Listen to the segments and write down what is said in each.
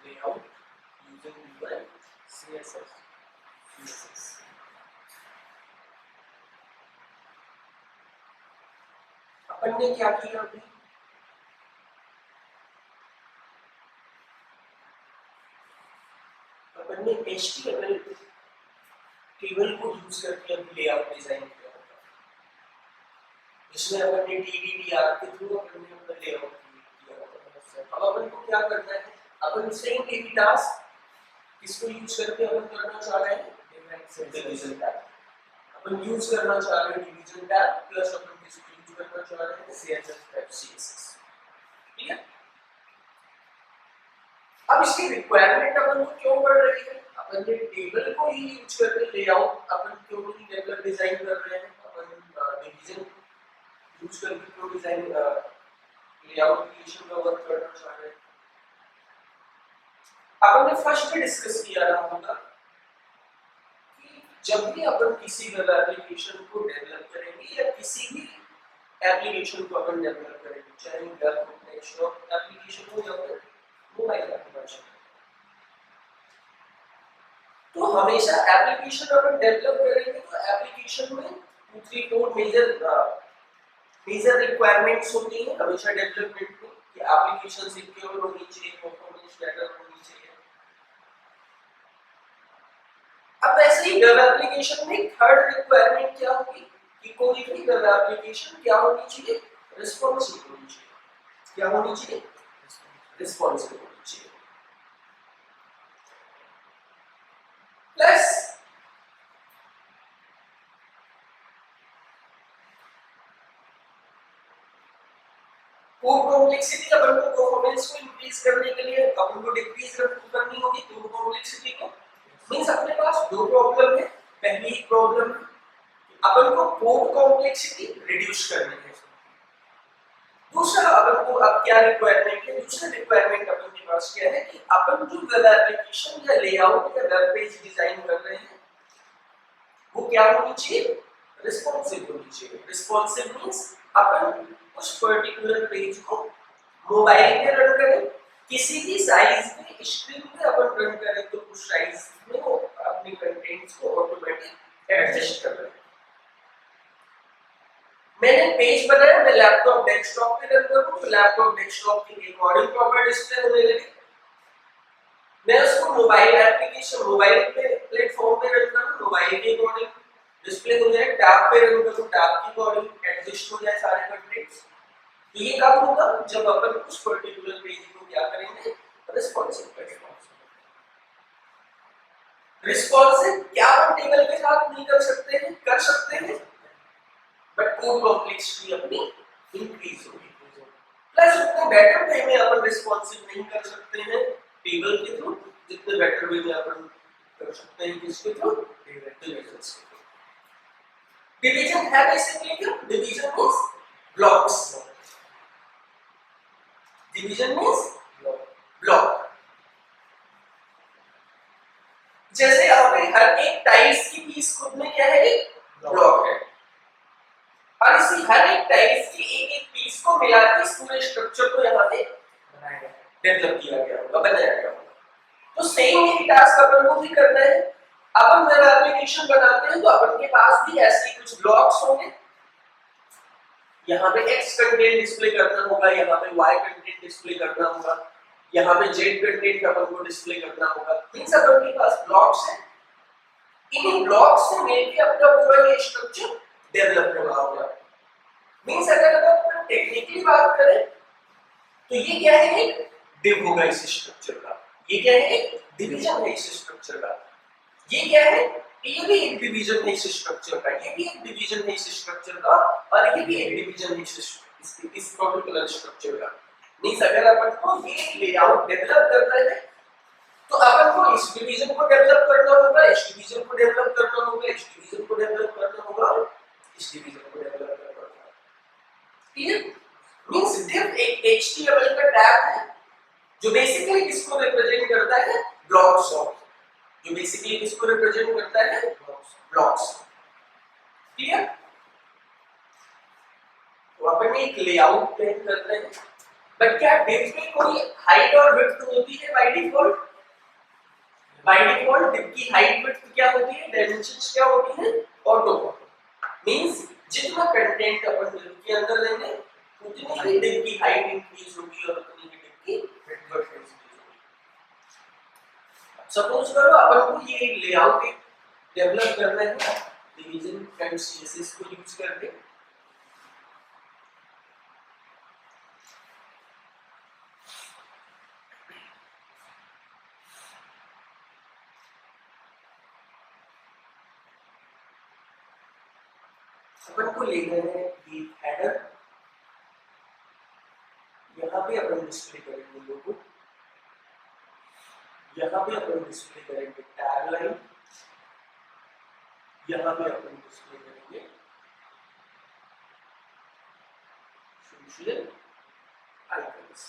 layout using the CSS. अपन ने क्या किया अभी? अपन ने HTML टेबल को यूज करके अभी लेआउट डिजाइन किया होगा, जिसमें अपन ने TDDR के थ्रू अपन ने अपना लेआउट किया होगा। अब अपन को क्या करना है? अपन सेम डेली टास्क किसको यूज करके अपन करना चाह रहे हैं? Division tab. अपन यूज करना चाह रहे हैं डिवीजन टैब प्लस अपन किसको यूज करना चाह रहे हैं? CSS। ठीक है? अब इसकी रिक्वायरमेंट अपन को क्यों पड़ रही है? अपन ने टेबल को ही यूज करके लेआउट अपन क्यों नहीं डेवलप डिजाइन कर रहे हैं? अपन डिवीजन यूज करके क्यों डिजाइन लेआउट क्रिएशन का वर्क करना चाह रहे हैं? अपन ने फर्स्ट में डिस्कस किया रहा होगा कि जब भी अपन किसी वेब एप्लीकेशन को डेवलप करेंगे या किसी भी एप्लीकेशन को अपन डेवलप करेंगे, चाहे वेब हो, डेस्कटॉप एप्लीकेशन हो या फिर मोबाइल एप्लीकेशन, तो हमेशा एप्लीकेशन अपन डेवलप करेंगे तो एप्लीकेशन में 2-3-4 मेजर रिक्वायरमेंट्स होती हैं हमेशा डेवलपमेंट में कि एप्लीकेशन सिक्योर होनी चाहिए, परफॉर्मेंस बेटर होनी चाहिए। अब वैसे ही वेब एप्लीकेशन में थर्ड रिक्वायरमेंट क्या होगी कि कोई भी वेब एप्लीकेशन क्या होनी चाहिए? रिस्पॉन्सिव होनी चाहिए। क्या होनी चाहिए? रिस्पॉन्सिव होनी चाहिए। प्लस कोड कॉम्प्लेक्सिटी अपन को परफॉर्मेंस को इंक्रीज करने के लिए अपन को डिक्रीज करनी होगी कोड कॉम्प्लेक्सिटी को। मींस अपने पास दो प्रॉब्लम है। पहली प्रॉब्लम अपन को कोड कॉम्प्लेक्सिटी रिड्यूस करनी है। दूसरा अपन को अब क्या रिक्वायरमेंट है? दूसरा रिक्वायरमेंट अपन के पास क्या है कि अपन जो वेब एप्लीकेशन या लेआउट या वेब पेज डिजाइन कर रहे हैं वो क्या होनी चाहिए? रिस्पॉन्सिव होनी चाहिए। रिस्पॉन्सिव मींस अपन उस पर्टिकुलर पेज को मोबाइल पे रन करें, किसी भी साइज में स्क्रीन पे अपन रन करें तो उस साइज में वो अपने कंटेंट्स को ऑटोमेटिक एडजस्ट कर ले। मैंने पेज बनाया, मैं लैपटॉप डेस्कटॉप पे रन करूं तो लैपटॉप डेस्कटॉप के अकॉर्डिंग प्रॉपर डिस्प्ले होने लगे। मैं उसको मोबाइल एप्लीकेशन मोबाइल पे प्लेटफॉर्म पे रन करूं, मोबाइल के अकॉर्डिंग डिस्प्ले हो जाए। टैब पे रन करूं, टैब के अकॉर्डिंग एडजस्ट हो जाए सारे कंटेंट्स। ये कब होगा? जब अपन उस पर्टिकुलर पेज को क्या करेंगे? रिस्पॉन्सिव करेंगे। रिस्पॉन्सिव क्या अपन टेबल के साथ नहीं कर सकते हैं? कर सकते हैं, बट कोड कॉम्प्लेक्सिटी अपनी इंक्रीज होगी। प्लस उतने बेटर वे में अपन रिस्पॉन्सिव नहीं कर सकते हैं टेबल के थ्रू जितने बेटर वे में अपन कर सकते हैं किसके थ्रू? डिवीजन से। डिवीजन है बेसिकली क्या? Division means blocks. Division means block. जैसे यहाँ पे हर एक टाइल्स की पीस खुद में क्या है? एक ब्लॉक है। और इसी हर एक टाइल्स की एक एक पीस को मिला के इस पूरे स्ट्रक्चर को यहाँ पे बनाया गया, डेवलप किया गया होगा, बनाया गया होगा। तो सेम यही टास्क अपन को भी करना है। अपन वेब एप्लीकेशन बनाते हैं तो अपन के पास भी ऐसे कुछ ब्लॉक्स होंगे। यहाँ पे x कंटेंट डिस्प्ले करना होगा, यहाँ पे y कंटेंट डिस्प्ले करना होगा, यहाँ पे z कंटेंट अपन को डिस्प्ले करना होगा। इन सब अपन के पास ब्लॉक्स हैं। इन ब्लॉक्स से मिलकर अपना पूरा ये स्ट्रक्चर डेवलप होगा होगा। मींस अगर अपन टेक्निकली बात करें तो ये क्या है? एक डिव होगा इस स्ट्रक्चर का। ये क्या है? एक डिवीजन है इस स्ट्रक्चर का। ये क्या है? ये भी एक डिवीजन है इस स्ट्रक्चर का, ये भी एक डिवीजन है इस स्ट्रक्चर का, और ये भी एक डिवीजन है इस पर्टिकुलर स्ट्रक्चर का। मींस अगर अपन को ये लेआउट डेवलप करना है तो अपन को इस डिवीजन को डेवलप करना होगा, इस डिवीजन को डेवलप करना होगा, इस डिवीजन को डेवलप करना होगा, इस डिवीजन को डेवलप करना होगा। क्लियर? मींस div एक HTML का टैग है जो बेसिकली किसको रिप्रेजेंट करता है? ब्लॉक्स। जो बेसिकली किसको रिप्रेजेंट करता है? ब्लॉक्स। क्लियर? तो अपन एक लेआउट प्लान कर रहे हैं, बट क्या div में कोई हाइट और विड्थ होती है बाय डिफॉल्ट डिव की हाइट विड्थ क्या होती है, डायमेंशंस क्या होती है, ऑटो मींस जितना कंटेंट अपन डिव के अंदर लेंगे उतनी ही डिव की हाइट इंक्रीज होगी और उतनी ही डिव की विड्थ इंक्रीज होगी। सपोज करो अपन को ये लेआउट डेवलप करना है डिवीजन एंड सीएसएस को यूज करके। अपन को लेना है ये हेडर, यहाँ पे अपन डिस्प्ले करेंगे लोगो, यहाँ पे अपन डिस्प्ले करेंगे टैग लाइन, यहाँ पे अपन डिस्प्ले करेंगे सोशल आइकन्स।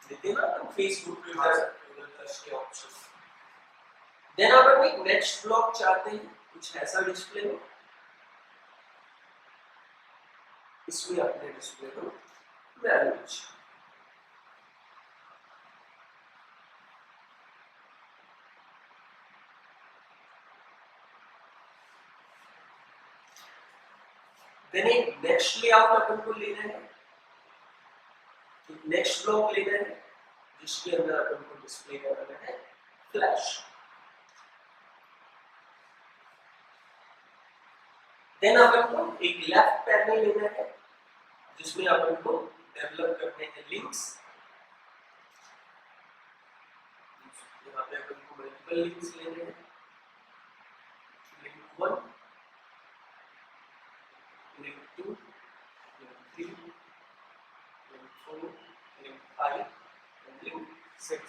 देखिए ना हम फेसबुक पे गूगल प्लस के ऑप्शन। देन अपन एक नेक्स्ट ब्लॉक चाहते हैं कुछ ऐसा डिस्प्ले हो, इसमें अपने डिस्प्ले को मैनेज। देन एक नेक्स्ट लेआउट अपन को लेना है, एक नेक्स्ट ब्लॉक लेना है जिसके अंदर अपन को डिस्प्ले करना है फ्लैश। देन अपन को एक लेफ्ट पैनल लेना है जिसमें अपन को डेवलप करने हैं लिंक्स। यहाँ पे अपन को मल्टीपल लिंक्स लेने हैं, link 1, link 2, link 3, link 4, link 5 और लिंक 6।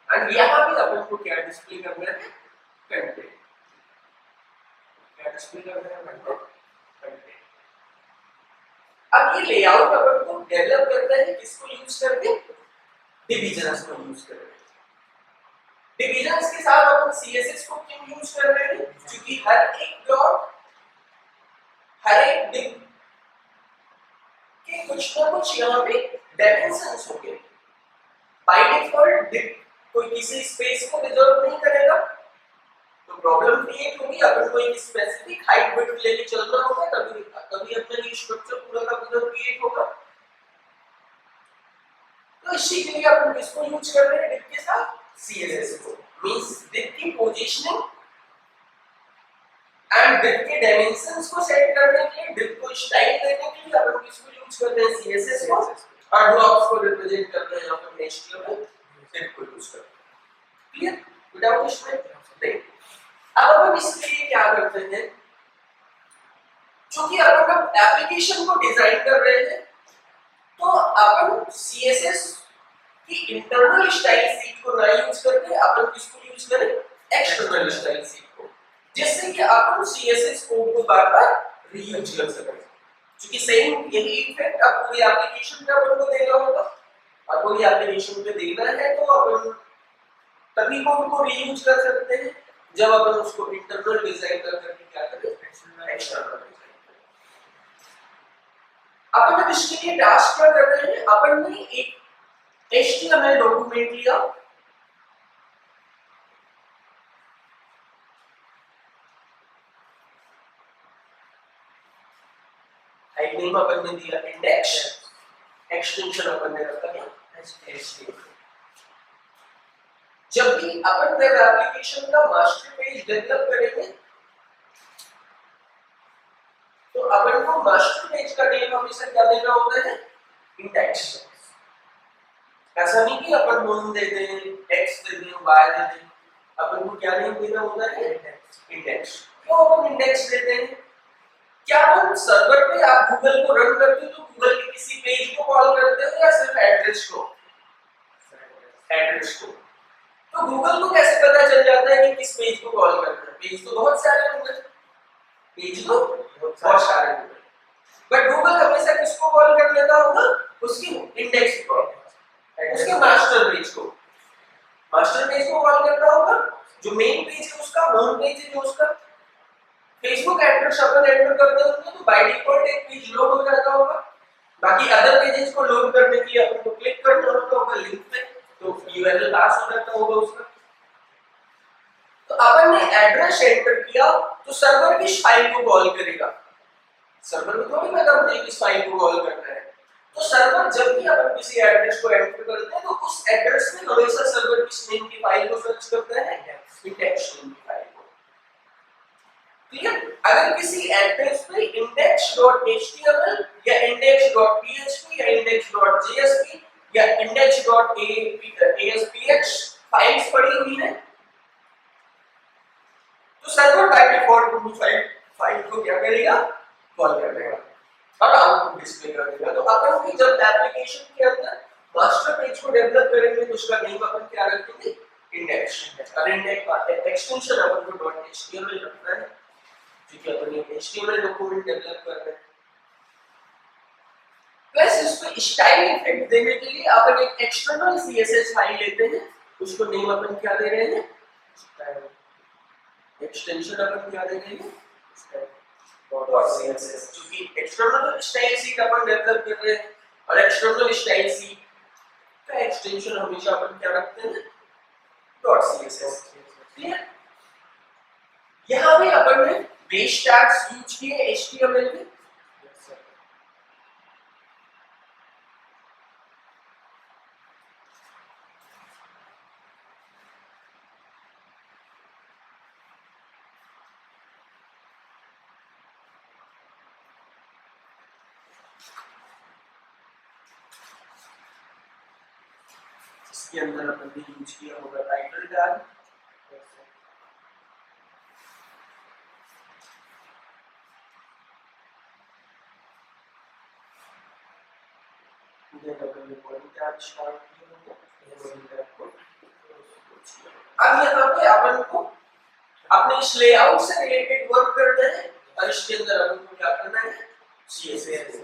एंड यहाँ पे अपन को क्या डिस्प्ले करना है, कंटेंट। क्या डिस्प्ले करना है, कंटेंट। अब ये लेआउट अपन को डेवलप करना है किसको यूज करके, डिविजन्स को यूज करके। डिविजन्स के साथ अपन सीएसएस को क्यों यूज कर रहे हैं, क्योंकि हर एक ब्लॉक हर एक डिव के कुछ ना कुछ यहाँ पे डायमेंशंस होंगे। बाय डिफॉल्ट डिव कोई किसी स्पेस को रिजर्व नहीं करेगा तो प्रॉब्लम क्रिएट होगी। अपन को एक स्पेसिफिक हाइट विड्थ लेके चलना होगा तभी अपना ये स्ट्रक्चर पूरा का पूरा क्रिएट होगा। तो इसी के लिए अपन किसको यूज कर रहे हैं, डिव के साथ सीएसएस को। मींस डिव की पोजीशनिंग एंड डिव के डायमेंशंस को सेट करने के लिए, डिव को स्टाइल देने के लिए अपन किसको यूज कर रहे हैं, सीएसएस को। और ब्लॉक्स को रिप्रेजेंट करते हैं अपन एचटीएमएल डिव को यूज करते हैं। क्लियर विदाउट इसमें नहीं। अब अपन इसके लिए क्या करते हैं, क्योंकि अपन एप्लीकेशन को डिजाइन कर रहे हैं तो अपन सीएसएस की इंटरनल स्टाइल शीट को ना यूज करके अपन किसको यूज करें, एक्सटर्नल स्टाइल शीट को, जिससे कि अपन सीएसएस कोड को बार-बार रीयूज कर सकें। क्योंकि सेम यही इफेक्ट अब पूरी एप्लीकेशन पे अपन को देना होगा और पूरी एप्लीकेशन पे देना है तो अपन तभी कोड को रीयूज कर सकते हैं जब अपन उसको इंटरनल डिजाइन करके क्या करें, एक्सटर्नल डिजाइन करें। अपन अब इसके लिए टास्क क्या कर रहे हैं, अपन ने एक HTML डॉक्यूमेंट लिया, टाइप नेम अपन ने दिया इंडेक्स, एक्सटेंशन अपन ने रखा क्या, HTML। जब भी अपन वेब एप्लीकेशन का मास्टर पेज डेवलप करेंगे तो अपन को मास्टर पेज का नेम हमेशा क्या देना होता है, इंडेक्स। ऐसा नहीं कि अपन वन दे दें, एक्स दे दें, वाई दे दें, अपन को क्या नेम देना होता है, इंडेक्स। क्यों अपन इंडेक्स देते हैं, क्या अपन सर्वर पे आप गूगल को रन करते हो तो गूगल के किसी पेज को कॉल करते हो या सिर्फ एड्रेस को, एड्रेस को। तो गूगल को कैसे पता चल जाता है कि किस पेज को कॉल करना है, पेज तो बहुत सारे होंगे, पेज तो बहुत सारे होंगे, बट गूगल हमेशा किसको कॉल कर लेता होगा, उसकी इंडेक्स को, उसके मास्टर पेज को, मास्टर पेज को कॉल करता होगा। जो मेन पेज है उसका, होम पेज है जो उसका, फेसबुक एड्रेस अपन एंटर करते होंगे तो बाय डिफॉल्ट एक पेज लोड हो जाता होगा, बाकी अदर पेजेस को लोड करने के लिए अपन को क्लिक करना होगा लिंक पे, तो यूआरएल पास हो जाता होगा उसका। तो अपन ने एड्रेस एंटर किया तो सर्वर किस फाइल को कॉल करेगा, सर्वर को थोड़ी पता मुझे किस फाइल को कॉल करना है। तो सर्वर जब भी अपन किसी एड्रेस को एंटर करते हैं तो उस एड्रेस में हमेशा सर्वर किस नेम की फाइल को सर्च करता है, इंडेक्स नेम की फाइल को। क्लियर? अगर किसी एड्रेस पे index.html या index.php या index.jsp या index.aspx फाइल्स पड़ी हुई है तो सर्वर बाय डिफॉल्ट उस फाइल को क्या करेगा, कॉल कर देगा और आउटपुट डिस्प्ले कर देगा। तो अपन भी जब एप्लीकेशन के अंदर मास्टर पेज को डेवलप करेंगे तो उसका नेम अपन क्या रखेंगे, इंडेक्स। और इंडेक्स का एक्सटेंशन अपन को .html रखना है क्योंकि अपन ये HTML डॉक्यूमेंट डेवलप कर रहे हैं। प्लस इसको स्टाइल इफेक्ट देने के लिए अपन एक एक्सटर्नल CSS फाइल लेते हैं, उसको नेम अपन क्या दे रहे हैं, स्टाइल। एक्सटेंशन अपन क्या दे रहे हैं, .css, क्योंकि एक्सटर्नल स्टाइल शीट अपन डेवलप कर रहे हैं और एक्सटर्नल स्टाइल शीट का एक्सटेंशन हमेशा अपन क्या रखते हैं, .css। क्लियर? यहां पे अपन ने बेस टैग्स यूज किए HTML में। इसके अंदर अपन ने यूज किया होगा टाइटल टैग, देन अपन ने बॉडी टैग स्टार्ट किया होगा, बॉडी टैग को। अब यहाँ पे अपन को अपने इस लेआउट से रिलेटेड वर्क करना है और इसके अंदर अपन को क्या करना है, CSS।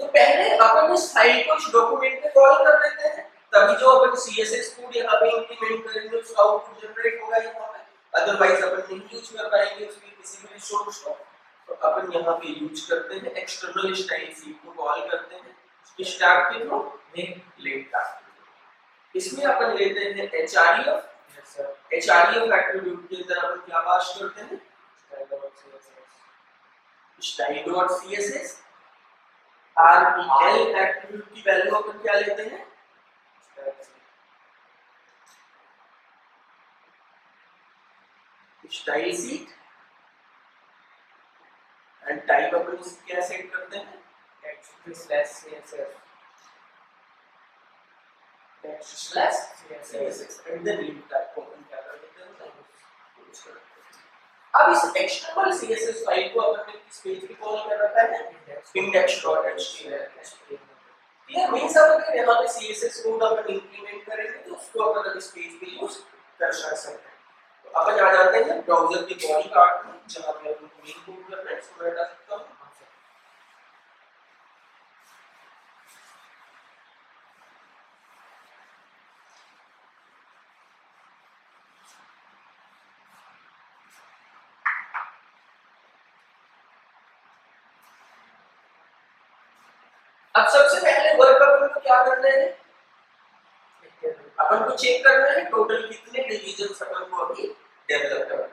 तो पहले अपन इस फाइल को इस डॉक्यूमेंट में कॉल कर लेते हैं, तभी जो अपन CSS कोड यहाँ पे इंप्लीमेंट करेंगे उसका आउटपुट जनरेट होगा यहाँ पे, अदरवाइज अपन नहीं यूज कर पाएंगे उसके किसी भी रिसोर्स को। तो अपन यहाँ पे यूज करते हैं एक्सटर्नल स्टाइल शीट को कॉल करते हैं किस टैग के थ्रू, नेम टैग। इसमें अपन लेते हैं href, href एट्रीब्यूट के अंदर अपन क्या पास करते हैं, style.css, rel एट्रीब्यूट की वैल्यू अपन क्या लेते हैं, स्टाइल शीट, एंड टाइप अपन इसको क्या सेट करते हैं, text/css and then link type को अपन क्या कर देते हैं, अब इस एक्सटर्नल CSS फाइल को अपन ने किस पेज पे कॉल कर रखा है, index.html। क्लियर? मींस अगर यहाँ पे CSS कोड अपन इंप्लीमेंट करेंगे तो उसको अपन इस पेज पे यूज कर सकते हैं। तो अपन आ जाते हैं ब्राउज़र के बॉडी पार्ट में जहां पे अपन को मेन कोड करना है, इसको मैं हटा सकता हूं। अब सबसे पहले वर्क अपन को क्या करना है, अपन को चेक करना है टोटल कितने डिवीजंस अपन को अभी डेवलप करना है।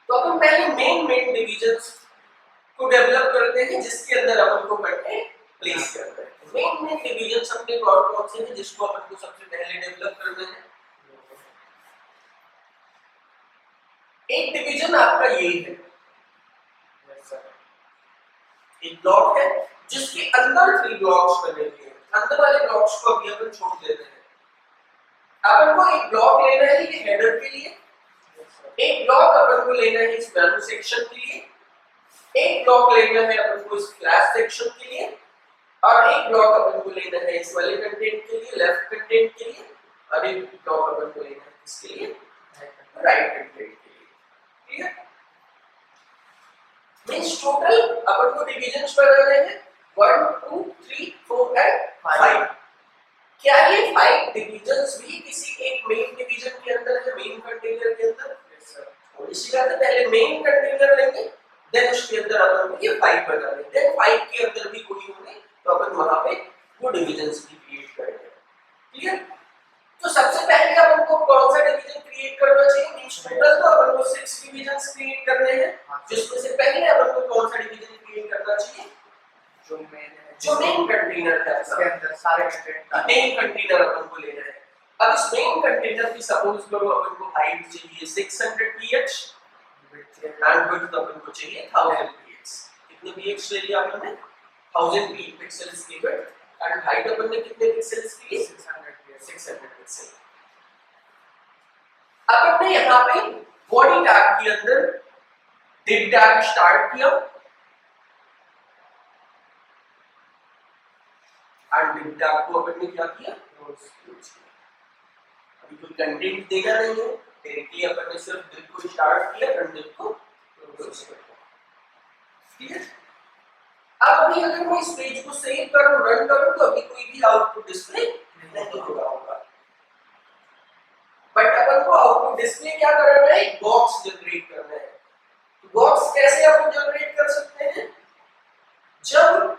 तो अपन पहले मेन डिवीजंस को डेवलप करते हैं जिसके अंदर अपन को कंटेंट प्लेस करना है। मेन डिवीजंस अपने कौन से हैं जिसको अपन को सबसे पहले डेवलप करना है। एक डिवीजन आपका ये है, एक ब्लॉक है जिसके अंदर 3 ब्लॉक्स बने हुए हैं, अंदर वाले ब्लॉक्स को अभी अपन छोड़ देते हैं। अपन को एक ब्लॉक लेना है ये हेडर के लिए, एक ब्लॉक अपन को लेना है इस मेनू सेक्शन के लिए, एक ब्लॉक लेना है अपन को इस क्लास सेक्शन के लिए, और एक ब्लॉक अपन को लेना है इस वाले कंटेंट के लिए, लेफ्ट कंटेंट के लिए, और एक ब्लॉक अपन को लेना है इसके लिए, राइट कंटेंट के लिए। क्लियर? मींस टोटल अपन को डिवीजंस बनाने हैं 1 2 3 4 एंड 5। क्या ये 5 डिवीजंस भी किसी एक मेन डिवीजन के अंदर है, मेन कंटेनर के अंदर? Yes sir. और इसी का पहले मेन कंटेनर लेंगे, देन उसके अंदर अपन को ये 5 बनाने, देन 5 के अंदर भी कोई होंगे तो अपन वहां पे वो डिविजन्स भी क्रिएट करेंगे। क्लियर? तो सबसे पहले अपन को कौन सा डिवीजन क्रिएट करना चाहिए? मींस टोटल तो अपन को 6 डिविजन्स क्रिएट करने हैं, जिसमें से पहले अपन को कौन सा डिवीजन क्रिएट करना चाहिए? जो मेन कंटेनर है, इसके अंदर सारे कंटेनर, मेन कंटेनर अपन को लेना है। अब इस मेन कंटेनर की सपोज करो अपन को हाइट चाहिए 600 px एंड विड्थ अपन को चाहिए 1000 px। कितने px ले लिया अपन ने? 1000 पिक्सेल्स की विड्थ एंड हाइट अपन ने कितने पिक्सेल्स की? 600 पिक्सल। अब हमने यहाँ पे बॉडी टैग के अंदर div टैग स्टार्ट किया एंड div टैग को अपन ने क्या किया? अभी कोई कंटेंट देना नहीं है, डायरेक्टली अपन ने सिर्फ div को स्टार्ट किया एंड div को क्लोज कर दिया। ठीक है? अब अभी अगर मैं इस पेज को सेव करूं, रन करूं, तो अभी कोई भी आउटपुट डिस्प्ले नहीं होगा। बट अपन को आउटपुट डिस्प्ले क्या करना है? एक बॉक्स जनरेट करना है। तो बॉक्स कैसे अपन जनरेट कर सकते हैं? जब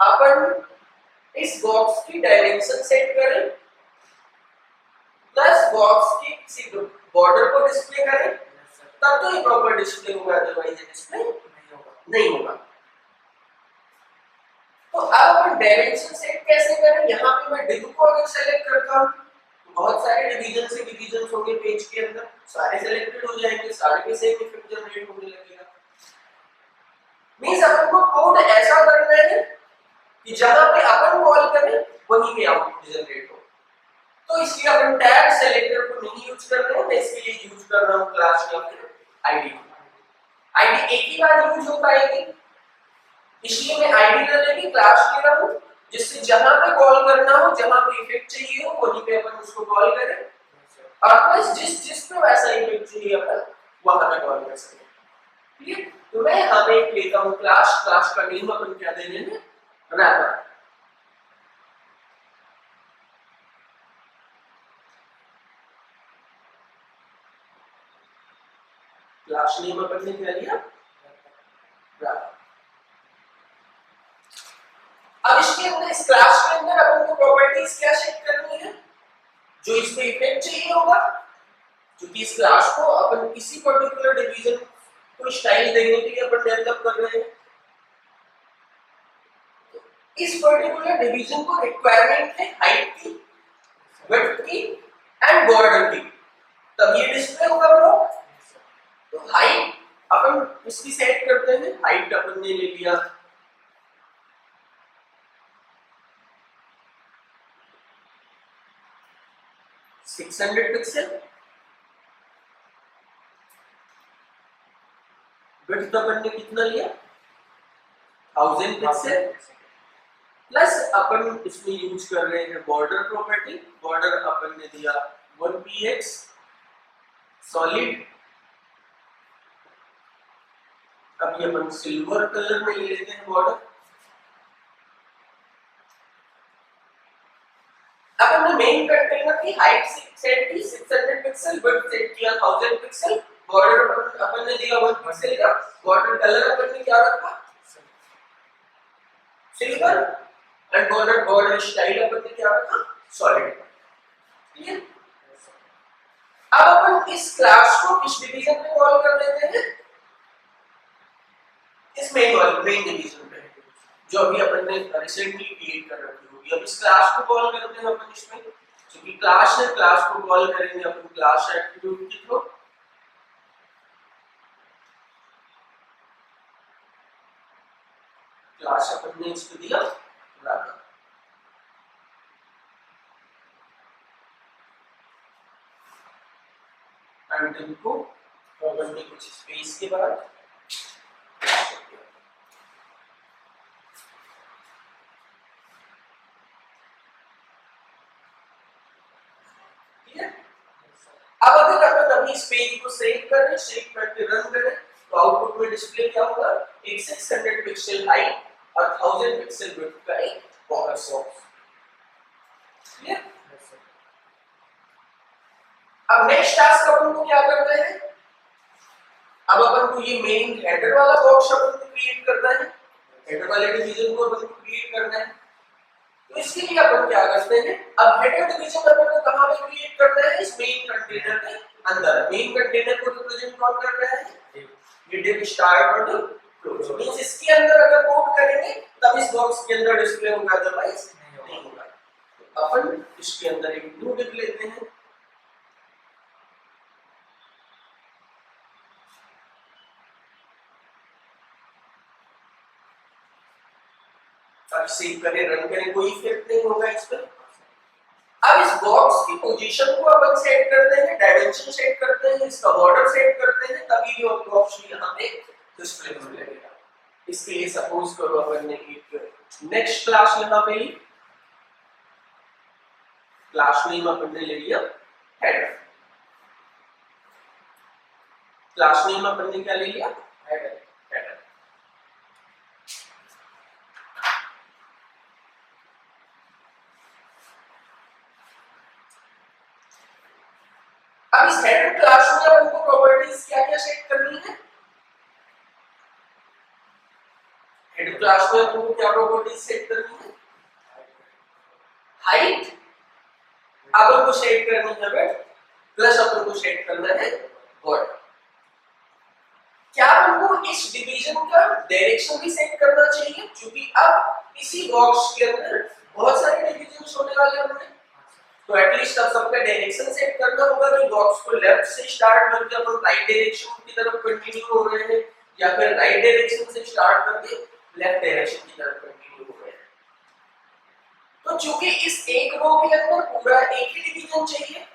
अपन इस बॉक्स की डायमेंशन सेट करें प्लस बॉक्स की किसी बॉर्डर को डिस्प्ले करें, तब तो ये प्रॉपर डिस्प्ले होगा, अदरवाइज ये डिस्प्ले नहीं होगा। तो अब अपन डायमेंशन सेट कैसे करें? यहाँ पे मैं div को अगर सेलेक्ट करता हूँ, बहुत सारे डिवीजन से डिवीजन होंगे पेज के अंदर, सारे सिलेक्टेड हो जाएंगे, सारे के सेम इफेक्ट जनरेट होने लगेगा। मींस अपन को कोड ऐसा करना है कि जहां पे अपन कॉल करें वहीं पे आउटपुट जनरेट हो। तो इसलिए अपन टैग सेलेक्टर को नहीं यूज कर रहे हैं, मैं इसके लिए यूज कर रहा हूं क्लास या फिर आईडी। आईडी एक ही बार यूज हो पाएगी, इसलिए मैं आईडी ले लेके क्लास ले रहा हूं, जिससे जहां पे कॉल करना हो, जहां पे इफेक्ट चाहिए हो, वहीं पे अपन उसको कॉल करें, और प्लस जिस पे वैसा इफेक्ट चाहिए अपन वहां पे कॉल कर सकें। ठीक है? तो मैं यहां पे एक लेता हूं क्लास का नेम अपन क्या दे देंगे? रैपर। क्लास नेम अपन ने क्या लिया? रैपर। अब इसके अंदर, इस क्लास के अंदर अपन को प्रॉपर्टीज क्या सेट करनी है? जो इसको इफेक्ट चाहिए होगा, क्योंकि इस क्लास को अपन किसी पर्टिकुलर डिवीजन को स्टाइल देने के लिए अपन डेवलप कर रहे हैं। इस पर्टिकुलर डिवीजन को रिक्वायरमेंट है हाइट की, विड्थ की एंड बॉर्डर की, तब ये डिस्प्ले होगा ब्रो। तो हाइट अपन इसकी सेट करते हैं, हाइट अपन ने ले लिया 600 पिक्सल, विड्थ अपन ने कितना लिया? 1000 पिक्सल, प्लस अपन इसमें यूज कर रहे हैं बॉर्डर प्रॉपर्टी। बॉर्डर अपन ने दिया 1px सॉलिड। अभी अपन सिल्वर कलर में ले लेते हैं बॉर्डर। अब हमने मेन कंटेनर की हाइट सेट की 600 पिक्सल, विड्थ सेट किया 1000 पिक्सल, बॉर्डर अपन ने दिया 1 पिक्सल का, बॉर्डर कलर अपन ने क्या रखा? सिल्वर, एंड बॉर्डर स्टाइल अपन ने क्या रखा? सॉलिड। ठीक है? अब अपन इस क्लास को किस डिवीजन में कॉल कर लेते हैं? इस मेन डिवीजन पे, जो अभी अपन ने रिसेंटली क्रिएट कर रखी होगी। अब इस क्लास को कॉल करते हैं अपन इसमें, क्योंकि क्लास है, क्लास को कॉल करेंगे अपन क्लास एट्रीब्यूट के थ्रू। क्लास अपन ने इसको दिया रैपर, एंड इनको अपन ने कुछ स्पेस के बाद अब अगर अपन अभी इस पेज को सेव करें, सेव करके रन करें, तो आउटपुट में डिस्प्ले क्या होगा? एक 600 पिक्सल हाइट और 1000 पिक्सल विड्थ का एक बॉक्स बॉक्स। क्लियर? अब नेक्स्ट टास्क अपन को क्या करना है? अब अपन को ये मेन हेडर वाला बॉक्स अपन को क्रिएट करना है। हेडर वाले डिवीजन को अपन को क्रिएट करना है। तो इसके लिए अपन क्या करते हैं, अब हेडर डिवीजन अपन को कहां पे क्रिएट करना है, इस मेन कंटेनर के अंदर। मेन कंटेनर को रिप्रेजेंट कौन कर रहा है, ये div स्टार्ट और div क्लोज। मींस इसके अंदर अगर कोड करेंगे तब इस बॉक्स के अंदर डिस्प्ले होगा, अदरवाइज नहीं होगा। तो अपन इसके अंदर एक न्यू div लेते हैं। अब सेव करें, रन करें, कोई इफेक्ट नहीं होगा इस पर। अब इस बॉक्स की पोजीशन को अपन सेट करते हैं, डायमेंशन सेट करते हैं, इसका बॉर्डर सेट करते हैं, तभी ये बॉक्स यहां पे डिस्प्ले होने लगेगा। इसके लिए सपोज करो अपन ने एक नेक्स्ट क्लास यहां पे ली, क्लास नेम अपन ने ले लिया हेडर। क्लास नेम अपन ने क्या ले लिया, हेडर। हेडर अब इस हेडर क्लास में अपन को प्रॉपर्टीज क्या-क्या सेट करनी है, हेडर क्लास में अपन को क्या प्रॉपर्टीज सेट करनी है, हाइट अपन को सेट करनी है विड्थ, प्लस अपन को सेट करना है बॉर्डर। क्या अपन को इस डिवीजन का डायरेक्शन भी सेट करना चाहिए, क्योंकि अब इसी बॉक्स के अंदर बहुत सारे डिवीजन होने वाले होंगे, तो एटलीस्ट अब सबका डायरेक्शन सेट करना होगा कि बॉक्स को लेफ्ट से स्टार्ट करके अपन राइट डायरेक्शन की तरफ कंटिन्यू हो रहे हैं, या फिर राइट डायरेक्शन से स्टार्ट करके लेफ्ट डायरेक्शन की तरफ कंटिन्यू हो रहे हैं। तो चूंकि इस एक रो के अंदर पूरा एक ही डिवीजन चाहिए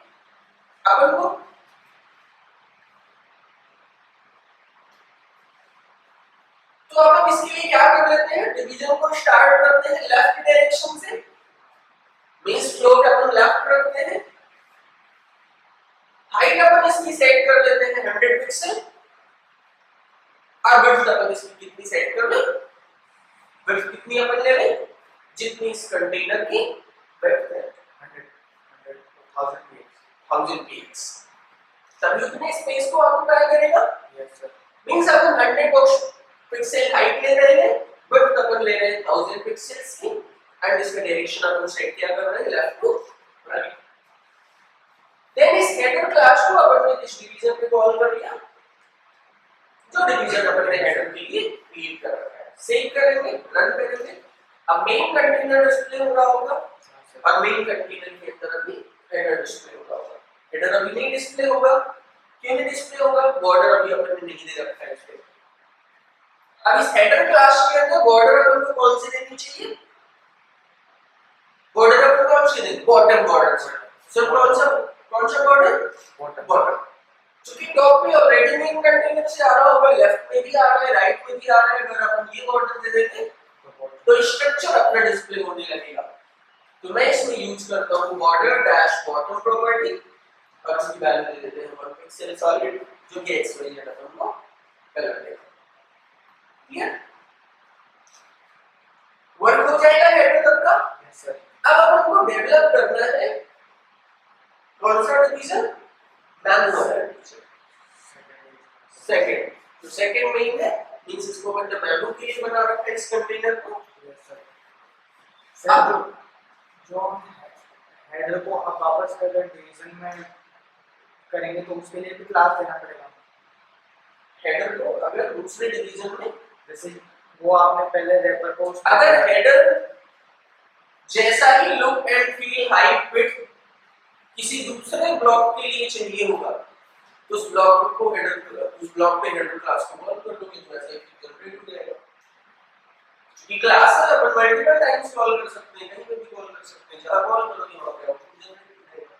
अपन को, तो अब हम इसके लिए क्या कर लेते हैं, डिवीजन को स्टार्ट करते हैं लेफ्ट डायरेक्शन से, मींस फ्लोर अपन लेफ्ट रखते हैं, हाइट अपन इसकी सेट कर लेते हैं 100 पिक्सल, और विड्थ अपन इसकी कितनी सेट कर लें, विड्थ कितनी अपन ले लें, जितनी इस कंटेनर की विड्थ है 1000 px, तभी उतने स्पेस को ऑक्यूपाई करेगा। यस सर, मींस अपन 100 पिक्सल हाइट ले रहे हैं, विड्थ अपन ले रहे हैं 1000 पिक्सेल्स की, एंड इसका डायरेक्शन अपन सेट क्या कर रहे हैं, लेफ्ट टू राइट। देन इस हेडर क्लास को अपन ने इस डिवीजन पे कॉल कर लिया, जो डिवीजन अपन ने हेडर के लिए क्रिएट कर रखा है। सेव करेंगे, रन करेंगे, अब मेन कंटेनर डिस्प्ले हो रहा होगा, और मेन कंटेनर के अंदर अभी हेडर डिस्प्ले हो रहा होगा। हेडर अभी नहीं डिस्प्ले होगा, क्यों नहीं डिस्प्ले होगा, बॉर्डर अभी अपन ने नहीं दे रखा है इस पे। अब इस हेडर क्लास के अंदर बॉर्डर अपन को कौन सी देनी चाहिए, बॉर्डर अपन कौन सी दें, बॉटम बॉर्डर। सर कौन सा बॉर्डर, बॉटम बॉर्डर, क्योंकि टॉप पे ऑलरेडी मेन कंटेनर से आ रहा होगा, लेफ्ट में भी आ रहा है, राइट में भी आ रहा है, अगर अपन ये बॉर्डर दे देंगे तो स्ट्रक्चर अपना डिस्प्ले होने लगेगा। तो मैं इसमें यूज करता हूं बॉर्डर डैश बॉटम प्रॉपर्टी, और इसकी वैल्यू दे देते हैं 1 पिक्सल सॉलिड, जो कि एक्स वाई जेड अपन को कलर देगा। क्लियर, वर्क हो जाएगा हेडर तक का। यस सर, अब अपन को डेवलप करना है कौन सा डिवीजन, मैनुअल डिवीजन, सेकंड। तो सेकंड में ही है, मींस इसको अपन ने मैनुअल के लिए बना रखा है इस कंटेनर को। यस सर, अब जो हेडर को अब वापस अगर डिवीजन में करेंगे तो उसके लिए भी क्लास देना पड़ेगा। हेडर को अगर दूसरे डिवीजन में, जैसे वो आपने पहले रैपर को, अगर हेडर जैसा ही look and feel height width किसी दूसरे ब्लॉक के लिए चाहिए होगा, तो उस ब्लॉक को हेडर, उस ब्लॉक पे हेडर क्लास को कॉल कर दोगे तो ऐसा ही जनरेट हो जाएगा। क्योंकि क्लास है अपन मल्टीपल टाइम्स कॉल कर सकते हैं, कहीं पे भी कॉल कर सकते हैं, जहां कॉल करोगे वहां पे आउटपुट जनरेट हो जाएगा।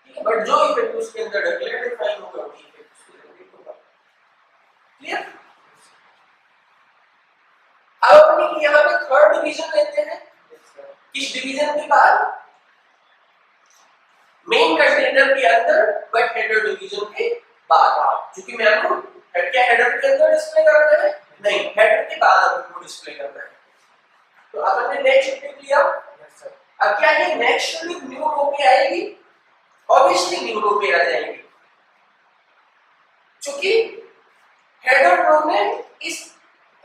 ठीक है, बट जो इफेक्ट उसके अंदर डिक्लेयर डिफाइन होगा वही इफेक्ट उसके जनरेट होगा। क्लियर, अब अपन यहां पे थर्ड डिवीजन लेते हैं। इस डिवीजन के बाद मेन कंटेनर के अंदर, बट हेडर डिवीजन के बाद, क्योंकि मैं आपको क्या हेडर के अंदर डिस्प्ले करना है, नहीं हेडर के बाद अपन को डिस्प्ले करना है। तो अपन ने नेक्स्ट क्लिक लिया। यस सर, अब क्या ये नेक्स्ट न्यू रो पे आएगी, ऑब्वियसली न्यू रो पे आ जाएगी, क्योंकि हेडर रो में इस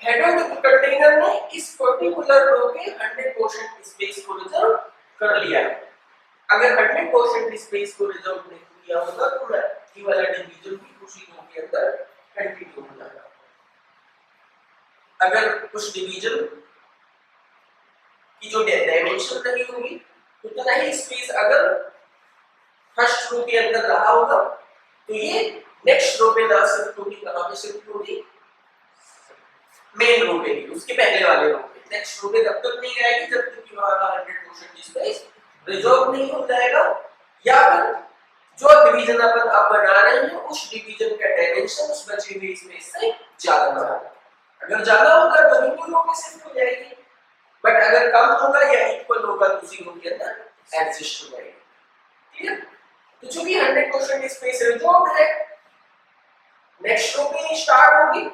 हेडर कंटेनर ने इस पर्टिकुलर रो के 100% स्पेस को रिजर्व कर लिया है। अगर 100% स्पेस को रिजर्व नहीं किया होगा तो मैं ये वाला डिवीजन भी उसी रो के अंदर कंटिन्यू हो जाएगा। अगर कुछ डिवीजन की जो डायमेंशन नहीं होगी उतना ही स्पेस अगर फर्स्ट रो के अंदर रहा होगा तो ये नेक्स्ट रो पे ना शिफ्ट होगी, कहां पे शिफ्ट होगी? मेन रो पे, उसके पहले वाले रो पे। नेक्स्ट रो पे तब तक नहीं आएगी जब तक कि वहां का 100% स्पेस रिजर्व नहीं हो जाएगा, या फिर जो डिवीजन अपन आप बना रहे हैं उस डिवीजन का डायमेंशन उस बचे हुए स्पेस से ज्यादा ना हो। अगर ज्यादा होगा तो न्यू रो में शिफ्ट हो जाएगी, बट अगर कम होगा या इक्वल होगा तो उसी रो के अंदर एडजस्ट हो जाएगी। क्लियर? तो चूंकि 100% स्पेस रिजर्व है, नेक्स्ट रो पे स्टार्ट होगी।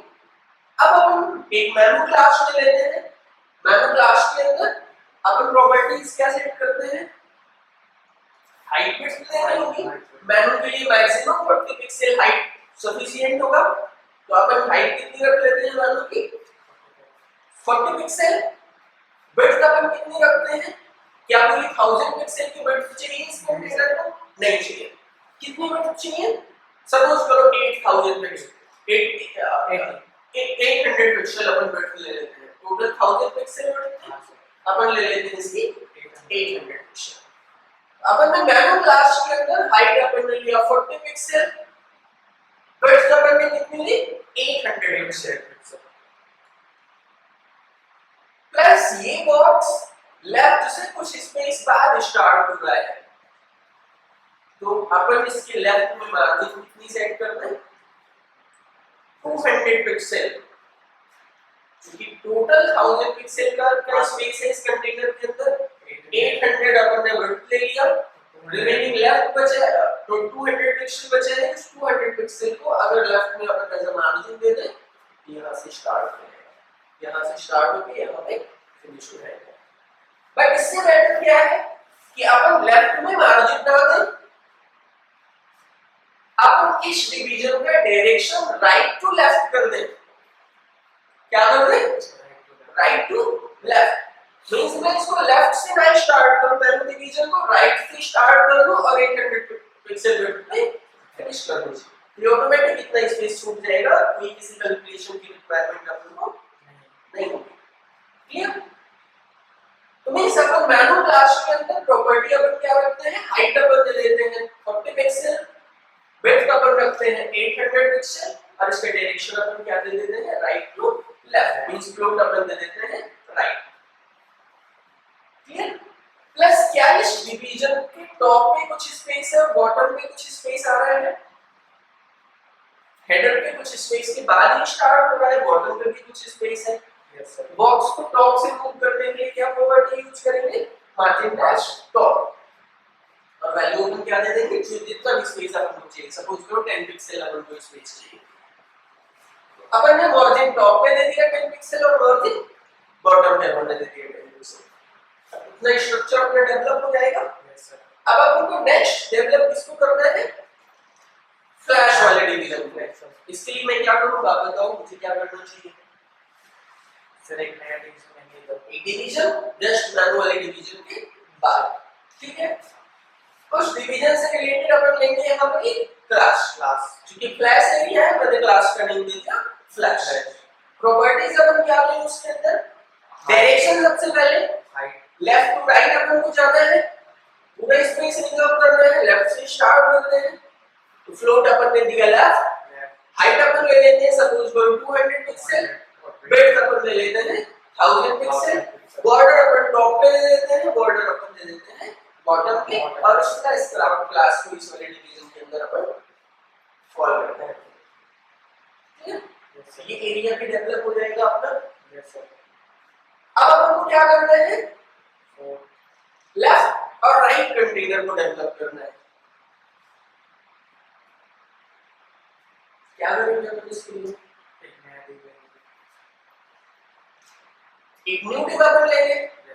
अब अपन एक मेनू क्लास ले लेते हैं। मेनू क्लास के अंदर अपन प्रॉपर्टीज क्या सेट करते हैं? हाइट बिट्स देनी होगी। मेनू के लिए मैक्सिमम 40 पिक्सल हाइट सफिशिएंट होगा, तो अपन हाइट कितनी रख लेते हैं मेनू की? 40 पिक्सल। विड्थ अपन कितनी रखते हैं? क्या कोई 1000 पिक्सल की विड्थ चाहिए इस कंटेनर को? नहीं चाहिए। कितनी विड्थ चाहिए? सपोज करो 8000 पिक्सल, 800 पिक्सल अपन विड्थ ले लेते हैं। टोटल 1000 पिक्सल विड्थ अपन ले लेते हैं इसकी 800 पिक्सल। अपन ने मेनू क्लास के अंदर हाइट अपन ने लिया 40 पिक्सल, विड्थ अपन ने कितनी ली? 800 पिक्सल। प्लस ये बॉक्स लेफ्ट से कुछ स्पेस बाद स्टार्ट हो रहा है, तो अपन इसके लेफ्ट में मार्जिन कितनी सेट करते हैं? 200 पिक्सल, क्योंकि टोटल 1000 पिक्सल का स्पेस है इस कंटेनर के अंदर। 800 अपन ने विड्थ ले लिया, रिमेनिंग लेफ्ट बचा तो 200 पिक्सल बचे हैं। इस 200 पिक्सल को अगर लेफ्ट में अपन एज अ मार्जिन दे दें, यहां से स्टार्ट करेगा, यहां से स्टार्ट होके यहां पे फिनिश हो जाएगा। बट इससे बेटर क्या है कि अपन लेफ्ट में मार्जिन ना दें, अपन इस डिवीजन का डायरेक्शन राइट टू लेफ्ट कर दें। क्या कर दें? Right to left. मींस मैं इसको लेफ्ट से ना स्टार्ट करूं, मैं डिवीजन को राइट से स्टार्ट कर दूं और 800 पिक्सल विड्थ पे फिनिश कर दूं। ये ऑटोमेटिक इतना स्पेस छूट जाएगा, कोई किसी कैलकुलेशन की रिक्वायरमेंट अपन को नहीं होगी। क्लियर? तो मींस अपन मेनू क्लास के अंदर प्रॉपर्टी अपन क्या रखते हैं? हाइट अपन दे देते हैं 40 पिक्सल, विड्थ अपन रखते हैं 800 पिक्सल और इसका डायरेक्शन अपन क्या दे देते हैं? Right to left. Means float अपन दे देते हैं राइट। क्लियर? प्लस क्या इस डिवीजन के टॉप पे कुछ स्पेस है और बॉटम पे कुछ स्पेस आ रहा है? हेडर पे कुछ स्पेस के बाद ही स्टार्ट हो रहा है, बॉटम पे भी कुछ स्पेस है। Yes sir. बॉक्स को टॉप से मूव करने के लिए क्या प्रॉपर्टी यूज करेंगे? मार्जिन डैश टॉप, और वैल्यू अपन क्या दे देंगे? जितना भी स्पेस अपन को चाहिए। सपोज करो 10 पिक्सल अपन को स्पेस चाहिए, अपन ने मार्जिन टॉप पे दे दिया 10 पिक्सल और मार्जिन बॉटम पे अपन ने दे दिया 10 पिक्सल। इतना स्ट्रक्चर अपना डेवलप हो जाएगा। Yes sir. अब अपन को नेक्स्ट डेवलप किसको करना है? फ्लैश वाले डिवीजन को। इसके लिए मैं क्या करूंगा बताओ मुझे क्या करना चाहिए? सर एक नया डिवीजन लेंगे, तो एक डिवीजन जस्ट मैनुअल वाले डिवीजन के बाद। ठीक है? उस डिवीजन से रिलेटेड अपन लेंगे यहां पर एक क्लास। क्योंकि फ्लैश एरिया है, मैंने क्लास का नेम दे दिया फ्लैश। प्रॉपर्टीज अपन क्या लेंगे उसके अंदर? डायरेक्शन सबसे पहले लेफ्ट टू राइट अपन को जाना है, पूरा स्पेस रिजर्व करना है, लेफ्ट से स्टार्ट करते हैं। तो फ्लोट अपन ने दिया लेफ्ट, हाइट अपन ले लेते हैं सपोज करो 200 पिक्सल, विड्थ अपन ले लेते हैं 1000 पिक्सल, बॉर्डर अपन टॉप पे ले लेते हैं, बॉर्डर अपन दे देते हैं बॉटम पे, और उसका स्क्रैप क्लास को इस वाले डिवीजन के अंदर अपन कॉल करते हैं। ठीक है? ये एरिया भी डेवलप हो जाएगा अपना। Yes sir. अब अपन को क्या करना है? लेफ्ट और राइट कंटेनर को डेवलप करना है। क्या करेंगे अपन इसके लिए? एक न्यू डिव अपन लेंगे।